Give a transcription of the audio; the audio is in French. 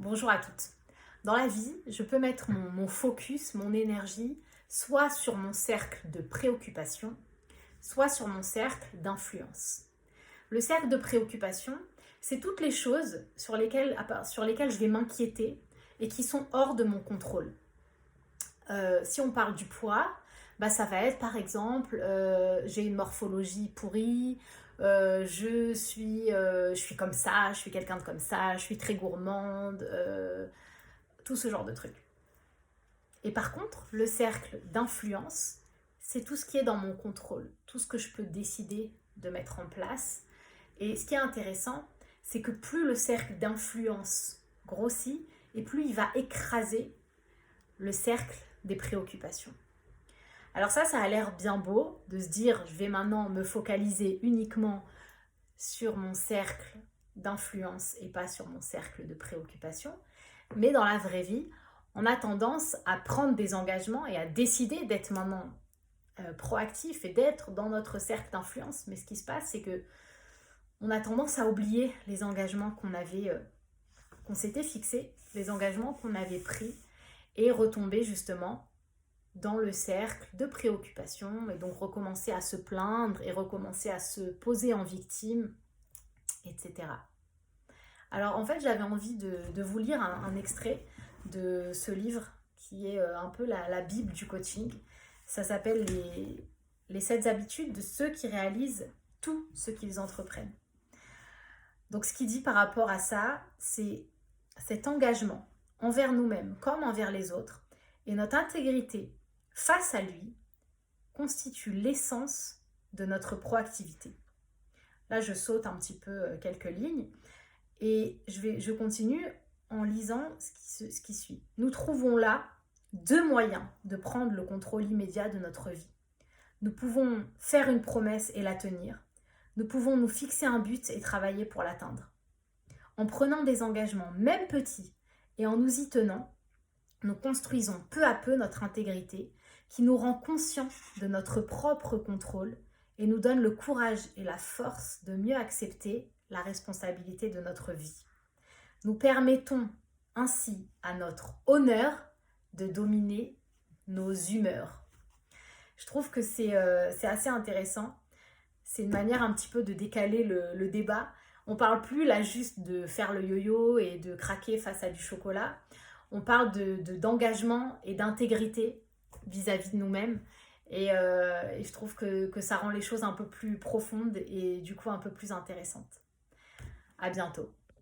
Bonjour à toutes. Dans la vie, je peux mettre mon focus, mon énergie, soit sur mon cercle de préoccupation, soit sur mon cercle d'influence. Le cercle de préoccupation, c'est toutes les choses sur lesquelles je vais m'inquiéter et qui sont hors de mon contrôle. Si on parle du poids, ça va être par exemple, j'ai une morphologie pourrie, je suis comme ça, je suis quelqu'un de comme ça, je suis très gourmande, tout ce genre de trucs. Et par contre, le cercle d'influence, c'est tout ce qui est dans mon contrôle, tout ce que je peux décider de mettre en place. Et ce qui est intéressant, c'est que plus le cercle d'influence grossit, et plus il va écraser le cercle des préoccupations. Alors ça a l'air bien beau de se dire je vais maintenant me focaliser uniquement sur mon cercle d'influence et pas sur mon cercle de préoccupation. Mais dans la vraie vie, on a tendance à prendre des engagements et à décider d'être maintenant proactif et d'être dans notre cercle d'influence. Mais ce qui se passe, c'est que on a tendance à oublier les engagements qu'on s'était fixés, les engagements qu'on avait pris et retomber justement dans le cercle de préoccupation et donc recommencer à se plaindre et recommencer à se poser en victime, etc. Alors en fait, j'avais envie de vous lire un extrait de ce livre qui est un peu la Bible du coaching. Ça s'appelle les 7 habitudes de ceux qui réalisent tout ce qu'ils entreprennent. Donc ce qu'il dit par rapport à ça, c'est cet engagement envers nous-mêmes comme envers les autres et notre intégrité face à lui constitue l'essence de notre proactivité. Là, je saute un petit peu quelques lignes et je continue en lisant ce qui suit. Nous trouvons là 2 moyens de prendre le contrôle immédiat de notre vie. Nous pouvons faire une promesse et la tenir. Nous pouvons nous fixer un but et travailler pour l'atteindre. En prenant des engagements, même petits, et en nous y tenant, nous construisons peu à peu notre intégrité qui nous rend conscients de notre propre contrôle et nous donne le courage et la force de mieux accepter la responsabilité de notre vie. Nous permettons ainsi à notre honneur de dominer nos humeurs. Je trouve que c'est assez intéressant. C'est une manière un petit peu de décaler le débat. On parle plus là juste de faire le yo-yo et de craquer face à du chocolat. On parle d'engagement et d'intégrité vis-à-vis de nous-mêmes. Et je trouve que ça rend les choses un peu plus profondes et du coup un peu plus intéressantes. À bientôt.